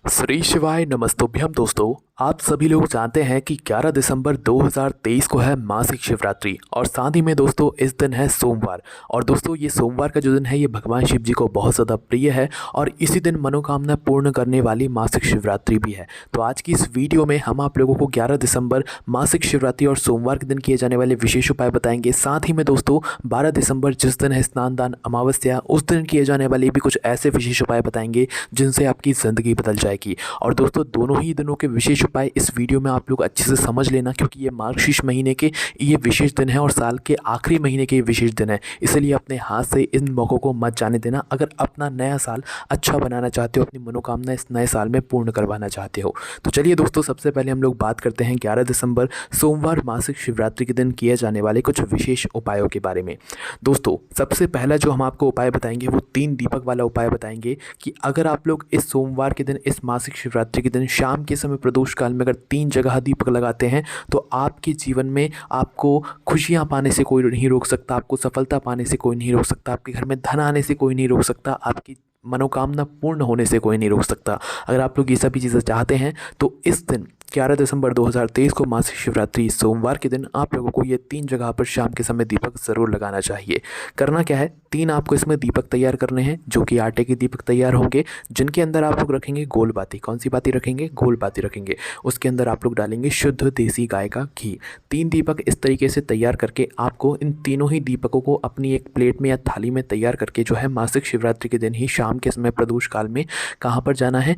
श्री शिवाय नमस्तुभ्यम दोस्तों। आप सभी लोग जानते हैं कि 11 दिसंबर 2023 को है मासिक शिवरात्रि और साथ ही में दोस्तों इस दिन है सोमवार। और दोस्तों ये सोमवार का जो दिन है ये भगवान शिव जी को बहुत ज़्यादा प्रिय है और इसी दिन मनोकामना पूर्ण करने वाली मासिक शिवरात्रि भी है। तो आज की इस वीडियो में हम आप लोगों को 11 दिसंबर मासिक शिवरात्रि और सोमवार के दिन किए जाने वाले विशेष उपाय बताएंगे। साथ ही में दोस्तों 12 दिसंबर जिस दिन है स्नान दान अमावस्या उस दिन किए जाने वाले भी कुछ ऐसे विशेष उपाय बताएंगे जिनसे आपकी ज़िंदगी बदल जाएगी। और दोस्तों दोनों ही दिनों के विशेष उपाय इस वीडियो में आप लोग अच्छे से समझ लेना, क्योंकि ये मार्गशीर्ष महीने के ये विशेष दिन है और साल के आखिरी महीने के ये विशेष दिन है। इसलिए अपने हाथ से इन मौक़ों को मत जाने देना। अगर अपना नया साल अच्छा बनाना चाहते हो, अपनी मनोकामना इस नए साल में पूर्ण करवाना चाहते हो, तो चलिए दोस्तों सबसे पहले हम लोग बात करते हैं 11 दिसंबर सोमवार मासिक शिवरात्रि के दिन किए जाने वाले कुछ विशेष उपायों के बारे में। दोस्तों सबसे पहला जो हम आपको उपाय बताएंगे वो 3 दीपक वाला उपाय बताएंगे कि अगर आप लोग इस सोमवार के दिन इस मासिक शिवरात्रि के दिन शाम के समय प्रदोष काल में अगर 3 जगह दीपक लगाते हैं तो आपके जीवन में आपको खुशियां पाने से कोई नहीं रोक सकता, आपको सफलता पाने से कोई नहीं रोक सकता, आपके घर में धन आने से कोई नहीं रोक सकता, आपकी मनोकामना पूर्ण होने से कोई नहीं रोक सकता। अगर आप लोग ये सभी चीज़ें चाहते हैं तो इस दिन 11 दिसंबर 2023 को मासिक शिवरात्रि सोमवार के दिन आप लोगों को ये 3 जगह पर शाम के समय दीपक ज़रूर लगाना चाहिए। करना क्या है, 3 आपको इसमें दीपक तैयार करने हैं जो कि आटे के दीपक तैयार होंगे, जिनके अंदर आप लोग रखेंगे गोल बाती। कौन सी बाती रखेंगे? गोल बाती रखेंगे। उसके अंदर आप लोग डालेंगे शुद्ध देसी गाय का घी। 3 दीपक इस तरीके से तैयार करके आपको इन तीनों ही दीपकों को अपनी एक प्लेट में या थाली में तैयार करके जो है मासिक शिवरात्रि के दिन ही शाम के समय प्रदोष काल में कहाँ पर जाना है,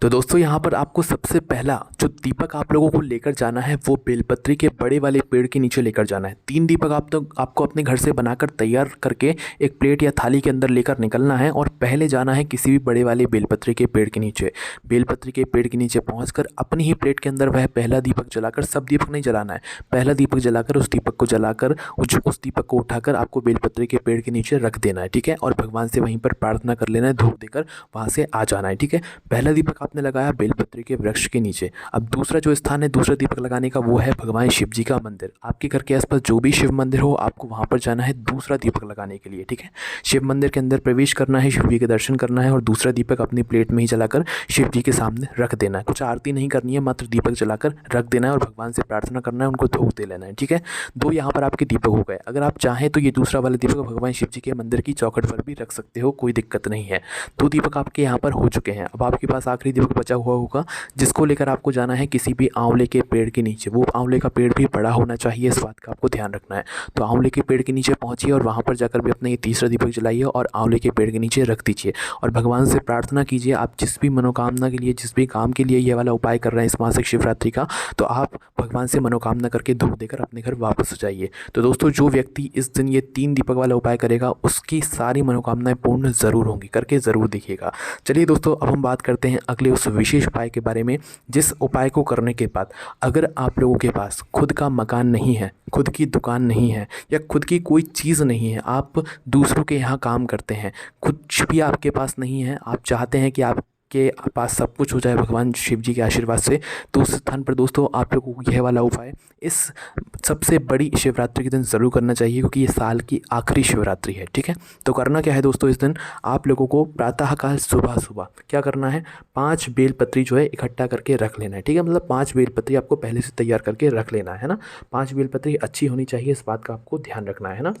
तो दोस्तों यहाँ पर आपको सबसे पहला जो दीपक आप लोगों को लेकर जाना है वो बेलपत्री के बड़े वाले पेड़ के नीचे लेकर जाना है। 3 दीपक आपको अपने घर से बनाकर तैयार करके एक प्लेट या थाली के अंदर लेकर निकलना है और पहले जाना है किसी भी बड़े वाले बेलपत्री के पेड़ के नीचे। बेलपत्री के पेड़ के नीचे पहुँच अपनी ही प्लेट के अंदर वह पहला दीपक जलाकर, सब दीपक नहीं जलाना है, पहला दीपक जलाकर उस दीपक को जलाकर उस दीपक को उठाकर आपको बेलपत्री के पेड़ के नीचे रख देना है, ठीक है। और भगवान से वहीं पर प्रार्थना कर लेना है, धूप देकर वहाँ से आ जाना है, ठीक है। पहला दीपक आपने लगाया बेलपत्री के वृक्ष के नीचे। अब दूसरा जो स्थान है दूसरा दीपक लगाने का वो है भगवान शिव जी का मंदिर। आपके घर के आसपास जो भी शिव मंदिर हो आपको वहाँ पर जाना है दूसरा दीपक लगाने के लिए, ठीक है। शिव मंदिर के अंदर प्रवेश करना है, शिव जी के दर्शन करना है और दूसरा दीपक अपनी प्लेट में ही जलाकर शिव जी के सामने रख देना है। कुछ आरती नहीं करनी है, मात्र दीपक जलाकर रख देना है और भगवान से प्रार्थना करना है, उनको धूप दे लेना है, ठीक है। 2 यहाँ पर आपके दीपक हो गए। अगर आप चाहें तो ये दूसरा वाला दीपक भगवान शिव जी के मंदिर की चौखट पर भी रख सकते हो, कोई दिक्कत नहीं है। 2 दीपक आपके यहाँ पर हो चुके हैं। अब आपके पास आखिरी दीपक बचा हुआ होगा जिसको लेकर आपको जाना है किसी भी आंवले के पेड़ के नीचे। वो आंवले का पेड़ भी बड़ा होना चाहिए, इस बात का आपको ध्यान रखना है। तो आंवले के पेड़ के नीचे पहुंचिए और वहां पर जाकर भी अपना ये तीसरा दीपक जलाइए और आंवले के पेड़ के नीचे रख दीजिए और भगवान से प्रार्थना कीजिए। आप जिस भी मनोकामना के लिए, जिस भी काम के लिए ये वाला उपाय कर रहे हैं इस मासिक शिवरात्रि का, तो आप भगवान से मनोकामना करके धूप देकर अपने घर वापस हो जाइए। तो दोस्तों जो व्यक्ति इस दिन ये 3 दीपक वाला उपाय करेगा उसकी सारी मनोकामनाएं पूर्ण ज़रूर होंगी, करके ज़रूर देखिएगा। चलिए दोस्तों अब हम बात करते हैं अगले उस विशेष उपाय के बारे में, जिस उपाय को करने के बाद अगर आप लोगों के पास खुद का मकान नहीं है, खुद की दुकान नहीं है या खुद की कोई चीज़ नहीं है, आप दूसरों के यहाँ काम करते हैं, कुछ भी आपके पास नहीं है, आप चाहते हैं कि आपके पास सब कुछ हो जाए भगवान शिव जी के आशीर्वाद से, तो उस स्थान पर दोस्तों आप लोगों को यह वाला उपाय इस सबसे बड़ी शिवरात्रि के दिन ज़रूर करना चाहिए, क्योंकि ये साल की आखिरी शिवरात्रि है, ठीक है। तो करना क्या है दोस्तों, इस दिन आप लोगों को प्रातःकाल सुबह सुबह क्या करना है, 5 बेलपत्री जो है इकट्ठा करके रख लेना है, ठीक है। मतलब 5 बेलपत्री आपको पहले से तैयार करके रख लेना है ना। 5 बेलपत्री अच्छी होनी चाहिए, इस बात का आपको ध्यान रखना है ना।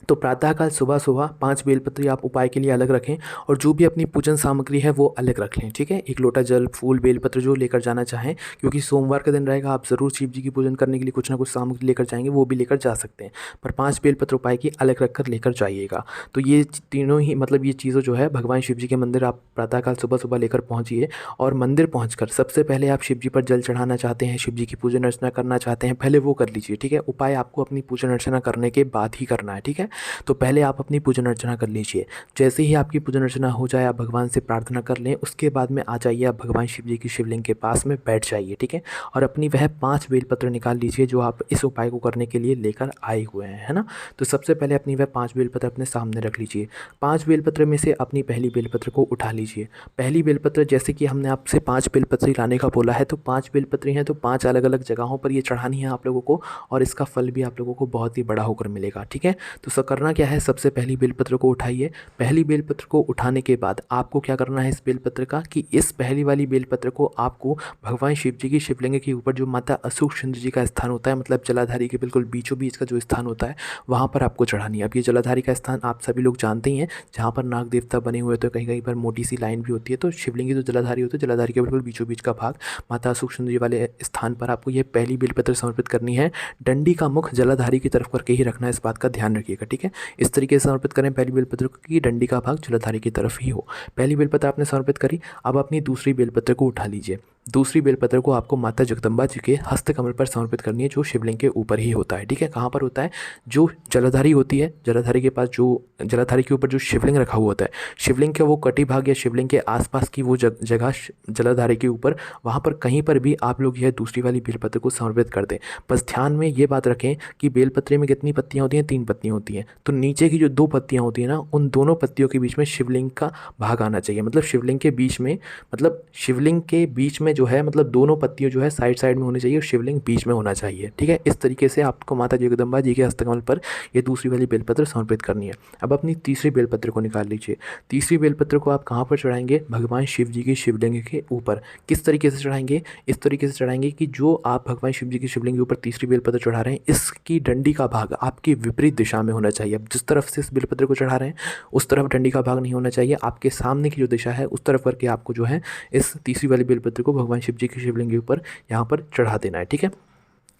तो प्रातःकाल सुबह सुबह 5 बेलपत्री आप उपाय के लिए अलग रखें और जो भी अपनी पूजन सामग्री है वो अलग रख लें, ठीक है। 1 लोटा जल, फूल, बेलपत्र जो लेकर जाना चाहें, क्योंकि सोमवार का दिन रहेगा, आप ज़रूर शिव जी की पूजन करने के लिए कुछ ना कुछ सामग्री लेकर जाएंगे, वो भी लेकर जा सकते हैं, पर 5 बेलपत्र उपाय की अलग रख कर लेकर जाइएगा। तो ये तीनों ही मतलब ये चीज़ें जो है भगवान शिव जी के मंदिर आप प्रातःकाल सुबह सुबह लेकर पहुँचिए और मंदिर पहुँच सबसे पहले आप शिव जी पर जल चढ़ाना चाहते हैं, शिव जी की पूजन अर्चना करना चाहते हैं, पहले वो कर लीजिए, ठीक है। उपाय आपको अपनी पूजन अर्चना करने के बाद ही करना है, ठीक है। तो पहले आप अपनी पूजन अर्चना कर लीजिए। जैसे ही आपकी पूजन अर्चना हो जाए आप भगवान से प्रार्थना कर लें, उसके बाद में आ जाइए आप भगवान शिव जी की शिवलिंग के पास में बैठ जाइए, ठीक है। और अपनी वह 5 बेलपत्र निकाल लीजिए जो आप इस उपाय को करने के लिए लेकर आए हुए हैं, है ना। तो सबसे पहले अपनी वह 5 बेलपत्र अपने सामने रख लीजिए। 5 बेलपत्र में से अपनी पहली बेलपत्र को उठा लीजिए। पहली बेलपत्र जैसे कि हमने आपसे 5 बेलपत्री लाने का बोला है, तो 5 बेलपत्री हैं तो 5 अलग अलग जगहों पर ये चढ़ानी है आप लोगों को और इसका फल भी आप लोगों को बहुत ही बड़ा होकर मिलेगा, ठीक है। तो करना क्या है, सबसे पहली बेलपत्र को उठाइए। पहली बेलपत्र को उठाने के बाद आपको क्या करना है इस बेलपत्र का, कि इस पहली वाली बेलपत्र को आपको भगवान शिव जी की शिवलिंग के ऊपर जो माता अशोक सुंदर जी का स्थान होता है, मतलब जलाधारी के बिल्कुल बीचों बीच का जो स्थान होता है, वहाँ पर आपको चढ़ानी है। अब ये जलाधारी का स्थान आप सभी लोग जानते ही हैं, जहाँ पर नाग देवता बने हुए, तो कहीं कहीं पर मोटी सी लाइन भी होती है। तो शिवलिंग की जो जलाधारी होती है, जलाधारी के बिल्कुल बीचों बीच का भाग माता अशोक सुंदर जी वाले स्थान पर आपको ये पहली बेलपत्र समर्पित करनी है। डंडी का मुख जलाधारी की तरफ करके ही रखना है, इस बात का ध्यान रखिएगा, ठीक है। इस तरीके से समर्पित करें पहली बेलपत्र को कि डंडी का भाग जलाधारी की तरफ ही हो। पहली बेलपत्र आपने समर्पित करी। अब अपनी दूसरी बेलपत्र को उठा लीजिए। दूसरी बेलपत्र को आपको माता जगदम्बा जी के हस्त कमल पर समर्पित करनी है, जो शिवलिंग के ऊपर ही होता है, ठीक है। कहाँ पर होता है, जो जलाधारी होती है, जलाधारी के पास जो जलाधारी के ऊपर जो शिवलिंग रखा हुआ होता है, शिवलिंग का वो कटी भाग या शिवलिंग के आसपास की वो जगह जलाधारी के ऊपर, वहाँ पर कहीं पर भी आप लोग यह दूसरी वाली बेलपत्र को समर्पित कर दें। बस ध्यान में ये बात रखें कि बेलपत्रे में कितनी पत्तियाँ होती हैं, 3 पत्तियाँ होती हैं। तो नीचे की जो 2 पत्तियाँ होती हैं ना, उन दोनों पत्तियों के बीच में शिवलिंग का भाग आना चाहिए। मतलब शिवलिंग के बीच में, मतलब शिवलिंग के बीच में जो है, मतलब दोनों पत्तियों जो है साइड साइड में होनी चाहिए और शिवलिंग बीच में होना चाहिए, ठीक है। इस तरीके से आपको माता जगदम्बा जी के हस्तकमल पर ये दूसरी वाली बेलपत्र समर्पित करनी है। अब अपनी तीसरी बेलपत्र को निकाल लीजिए। तीसरी बेलपत्र को आप कहाँ पर चढ़ाएंगे, भगवान शिव जी की शिवलिंग के ऊपर। किस तरीके से चढ़ाएंगे, इस तरीके से चढ़ाएंगे कि जो आप भगवान शिव जी की शिवलिंग के ऊपर तीसरी बेलपत्र चढ़ा रहे हैं, इसकी डंडी का भाग आपकी विपरीत दिशा में होना चाहिए। अब जिस तरफ से इस बेलपत्र को चढ़ा रहे हैं उस तरफ डंडी का भाग नहीं होना चाहिए, आपके सामने की जो दिशा है उस तरफ करके आपको जो है इस तीसरी वाली बेलपत्र को भगवान शिव जी की शिवलिंग के ऊपर यहाँ पर चढ़ा देना है, ठीक है।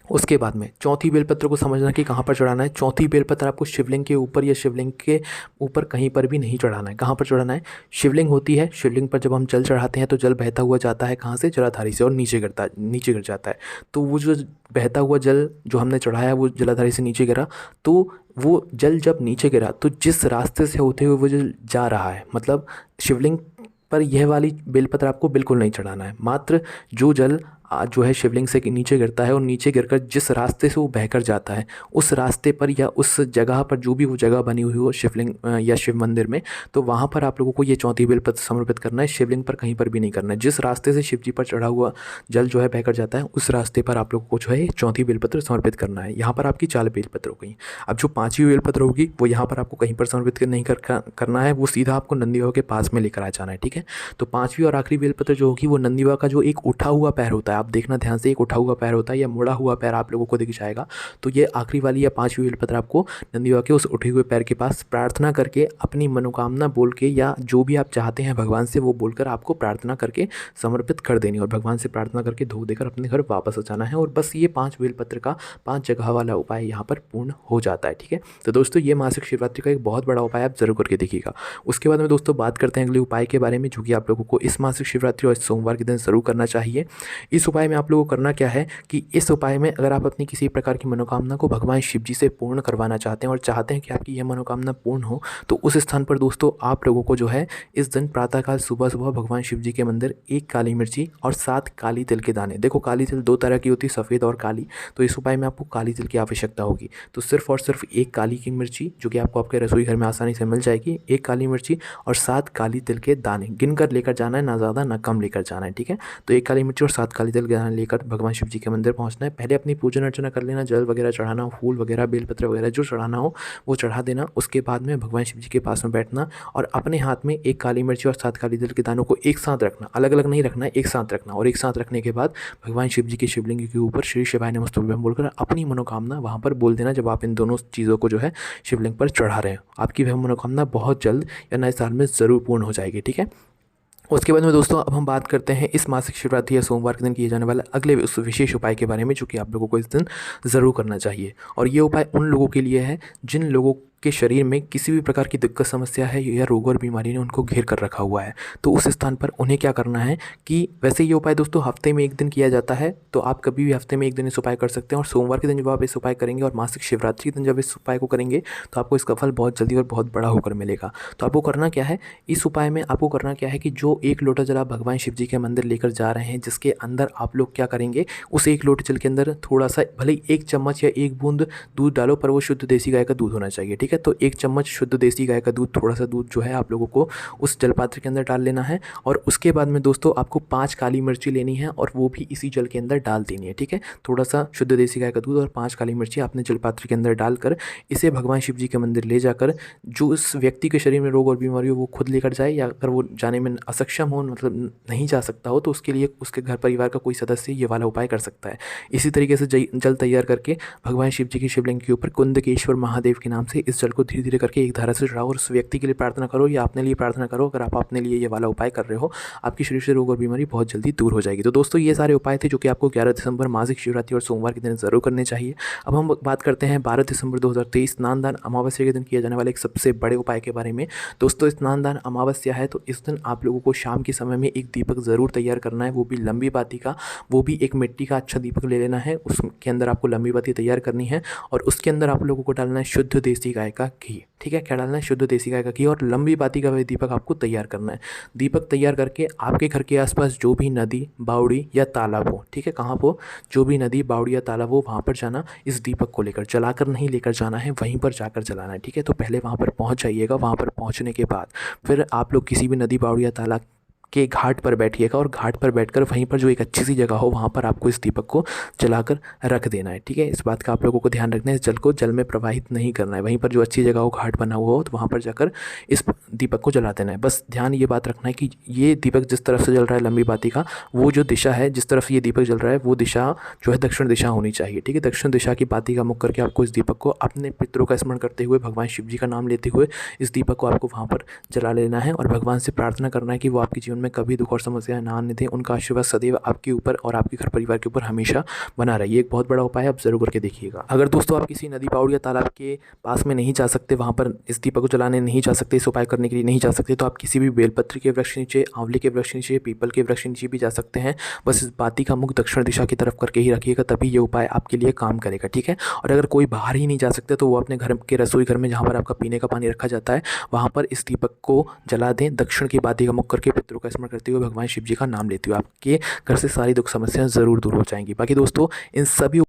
उसके बाद में चौथी बेलपत्र को समझना कि कहाँ पर चढ़ाना है। चौथी बेलपत्र आपको शिवलिंग के ऊपर या शिवलिंग के ऊपर कहीं पर भी नहीं चढ़ाना है। कहाँ पर चढ़ाना है, शिवलिंग होती है, शिवलिंग पर जब हम जल चढ़ाते हैं तो जल बहता हुआ जाता है कहाँ से, जलाधारी से, और नीचे गिर जाता है। तो वो जो बहता हुआ जल जो हमने चढ़ाया वो जलाधारी से नीचे गिरा, तो वो जल जब नीचे गिरा तो जिस रास्ते से होते हुए वो जल जा रहा है, मतलब शिवलिंग पर यह वाली बेलपत्र आपको बिल्कुल नहीं चढ़ाना है। मात्र जो जल जो है शिवलिंग से नीचे गिरता है और नीचे गिरकर जिस रास्ते से वो बहकर जाता है, उस रास्ते पर या उस जगह पर, जो भी वो जगह बनी हुई हो शिवलिंग या शिव मंदिर में, तो वहाँ पर आप लोगों को ये चौथी बेलपत्र समर्पित करना है। शिवलिंग पर कहीं पर भी नहीं करना है। जिस रास्ते से शिव जी पर चढ़ा हुआ जल जो है बहकर जाता है, उस रास्ते पर आप लोगों को जो है चौथी बेलपत्र समर्पित करना है। यहाँ पर आपकी 4 बेलपत्र हो गई। अब जो 5वीं बेलपत्र होगी वो यहाँ पर आपको कहीं पर समर्पित नहीं करना है, वो सीधा आपको नंदी बाबा के पास में लेकर आ जाना है, ठीक है। तो 5वीं और आखिरी बेलपत्र जो होगी वो नंदी बाबा का जो एक उठा हुआ पैर होता है, आप देखना ध्यान से, एक उठा हुआ पैर होता है या मुड़ा हुआ पैर आप लोगों को दिख जाएगा। तो ये आखिरी वाली या 5वीं बेलपत्र आपको नंदी बाबा के उस उठे हुए पैर के पास प्रार्थना करके, अपनी मनोकामना बोल के, या जो भी आप चाहते हैं भगवान से वो बोलकर आपको प्रार्थना करके समर्पित कर देनी, और भगवान से प्रार्थना करके धो देकर अपने घर वापस आ जाना है। और बस ये 5 बेलपत्र का 5 जगह वाला उपाय यहाँ पर पूर्ण हो जाता है, ठीक है। तो दोस्तों ये मासिक शिवरात्रि का एक बहुत बड़ा उपाय आप जरूर करके देखिएगा। उसके बाद में दोस्तों बात करते हैं अगले उपाय के बारे में, जो कि आप लोगों को इस मासिक शिवरात्रि और सोमवार के दिन जरूर करना चाहिए। इस उपाय में आप लोगों को करना क्या है कि इस उपाय में अगर आप अपनी किसी प्रकार की मनोकामना को भगवान शिव जी से पूर्ण करवाना चाहते हैं और चाहते हैं कि आपकी यह मनोकामना पूर्ण हो, तो उस स्थान पर दोस्तों आप लोगों को जो है इस दिन प्रातःकाल सुबह सुबह भगवान शिव जी के मंदिर 1 काली मिर्ची और 7 काली तिल के दाने, देखो काली तिल 2 तरह की होती है, सफ़ेद और काली, तो इस उपाय में आपको काली तिल की आवश्यकता होगी। तो सिर्फ और सिर्फ 1 काली की मिर्ची, जो कि आपको आपके रसोई घर में आसानी से मिल जाएगी, 1 काली मिर्ची और 7 काली तिल के दाने गिन कर लेकर जाना है, ना ज़्यादा ना कम लेकर जाना है, ठीक है। तो 1 काली मिर्ची और 7 काली तिल के दाने लेकर भगवान शिव जी के मंदिर पहुंचना है। पहले अपनी पूजन अर्चना कर लेना, जल वगैरह चढ़ाना हो, फूल वगैरह, बेलपत्र वगैरह जो चढ़ाना हो वो चढ़ा देना। उसके बाद में भगवान शिव जी के पास में बैठना और अपने हाथ में 1 काली मिर्ची और 7 काली तिल के दानों को एक साथ रखना, अलग अलग नहीं रखना है, एक साथ रखना। और एक साथ रखने के बाद भगवान शिव जी के शिवलिंग के ऊपर श्री शिवाय नमस्तुभ्यम बोलकर अपनी मनोकामना वहाँ पर बोल देना। जब आप इन दोनों चीज़ों को जो है शिवलिंग पर चढ़ा रहे हैं, आपकी वह मनोकामना बहुत जल्द या नए साल में ज़रूर पूर्ण हो जाएगी, ठीक है। उसके बाद में दोस्तों अब हम बात करते हैं इस मासिक शिवरात्रि या सोमवार के दिन किए जाने वाले अगले उस विशेष उपाय के बारे में, जो कि आप लोगों को इस दिन ज़रूर करना चाहिए। और ये उपाय उन लोगों के लिए है जिन लोगों के शरीर में किसी भी प्रकार की दिक्कत, समस्या है या रोग और बीमारी ने उनको घेर कर रखा हुआ है। तो उस स्थान पर उन्हें क्या करना है कि वैसे ये उपाय दोस्तों हफ्ते में 1 दिन किया जाता है, तो आप कभी भी हफ्ते में 1 दिन इस उपाय कर सकते हैं। और सोमवार के दिन जब आप इस उपाय करेंगे और मासिक शिवरात्रि के दिन जब इस उपाय को करेंगे तो आपको इसका फल बहुत जल्दी और बहुत बड़ा होकर मिलेगा। तो आपको करना क्या है, इस उपाय में आपको करना क्या है कि जो 1 लोटा जल आप भगवान शिव जी के मंदिर लेकर जा रहे हैं, जिसके अंदर आप लोग क्या करेंगे, उस 1 लोटे जल के अंदर थोड़ा सा, भले 1 चम्मच या 1 बूंद दूध डालो, पर वो शुद्ध देसी गाय का दूध होना चाहिए, ठीक है। ठीक है। तो 1 चम्मच शुद्ध देसी गाय का दूध, थोड़ा सा दूध जो है आप लोगों को उस जल पात्र के अंदर डाल लेना है। और उसके बाद में दोस्तों आपको 5 काली मिर्ची लेनी है और वो भी इसी जल के अंदर डाल देनी है, ठीक है। थोड़ा सा शुद्ध देसी गाय का दूध और 5 काली मिर्ची आपने जल पात्र के अंदर डालकर इसे भगवान शिव जी के मंदिर ले जाकर, जो उस व्यक्ति के शरीर में रोग और बीमारी हो वो खुद लेकर जाए, या अगर वो जाने में असक्षम हो, मतलब नहीं जा सकता हो, तो उसके लिए उसके घर परिवार का कोई सदस्य ये वाला उपाय कर सकता है। इसी तरीके से जल तैयार करके भगवान शिव जी की शिवलिंग के ऊपर कुंदकेश्वर महादेव के नाम से इस जल को धीरे धीरे करके एक धारा से चढ़ाओ और उस व्यक्ति के लिए प्रार्थना करो या अपने लिए प्रार्थना करो। अगर आप अपने लिए ये वाला उपाय कर रहे हो, आपके शरीर से रोग और बीमारी बहुत जल्दी दूर हो जाएगी। तो दोस्तों ये सारे उपाय थे जो कि आपको 11 दिसंबर मासिक शिवरात्रि और सोमवार के दिन ज़रूर करने चाहिए। अब हम बात करते हैं 12 दिसंबर 2023 स्नान-दान अमावस्या के दिन किया जाने वाले एक सबसे बड़े उपाय के बारे में। दोस्तों स्नान-दान अमावस्या है, तो इस दिन आप लोगों को शाम के समय में एक दीपक ज़रूर तैयार करना है, वो भी लंबी बाती का, वो भी एक मिट्टी का अच्छा दीपक ले लेना है। उसके अंदर आपको लंबी बाती तैयार करनी है और उसके अंदर आप लोगों को डालना है शुद्ध देसी गाय का घी, ठीक है। क्या डालना है? शुद्ध देसी गाय का घी, और लंबी बाती का वह दीपक आपको तैयार करना है। दीपक तैयार करके आपके घर के आसपास जो भी नदी, बावड़ी या तालाब हो, ठीक है, कहाँ हो, जो भी नदी, बावड़ी या तालाब हो, वहाँ पर जाना, इस दीपक को लेकर, जलाकर नहीं लेकर जाना है, वहीं पर जाकर जलाना है, ठीक है। तो पहले वहाँ पर पहुँच जाइएगा। वहाँ पर पहुँचने के बाद फिर आप लोग किसी भी नदी, बावड़ी या तालाब के घाट पर बैठिएगा और घाट पर बैठकर वहीं पर जो एक अच्छी सी जगह हो वहाँ पर आपको इस दीपक को जलाकर रख देना है, ठीक है। इस बात का आप लोगों को ध्यान रखना है, इस जल को जल में प्रवाहित नहीं करना है। वहीं पर जो अच्छी जगह हो, घाट बना हुआ हो, तो वहाँ पर जाकर इस दीपक को जला देना है। बस ध्यान ये बात रखना है कि ये दीपक जिस तरफ से जल रहा है लंबी बाती का, वो जो दिशा है जिस तरफ ये दीपक जल रहा है वो दिशा जो है दक्षिण दिशा होनी चाहिए, ठीक है। दक्षिण दिशा की बाती का मुख करके आपको इस दीपक को अपने पितरों का स्मरण करते हुए, भगवान शिव जी का नाम लेते हुए इस दीपक को आपको वहाँ पर जला लेना है और भगवान से प्रार्थना करना है कि वो आपके जीवन में कभी दुख और समस्या ना आने दें। उनका आशीर्वाद सदैव आपके ऊपर और आपके घर परिवार के ऊपर हमेशा बना रहे। ये एक बहुत बड़ा उपाय है, आप जरूर करके देखिएगा। अगर दोस्तों आप किसी नदी, बावड़ी या तालाब के पास में नहीं जा सकते, वहाँ पर इस दीपक को जलाने नहीं जा सकते, इस उपाय करने के लिए नहीं जा सकते, तो आप किसी भी बेलपत्र के वृक्ष नीचे, आंवले के वृक्ष नीचे, पीपल के वृक्ष नीचे भी जा सकते हैं। बस इस बाती का मुख दक्षिण दिशा की तरफ करके ही रखिएगा, तभी ये उपाय आपके लिए काम करेगा, ठीक है। और अगर कोई बाहर ही नहीं जा सकते तो वो अपने घर के रसोई घर में, जहाँ पर आपका पीने का पानी रखा जाता है, वहाँ पर इस दीपक को जला दें, दक्षिण की बाती का मुख करके पितरों का स्मरण करते हुए, भगवान शिव जी का नाम लेते हुए। आपके घर से सारी दुख समस्याएं ज़रूर दूर हो जाएंगी। बाकी दोस्तों इन सभी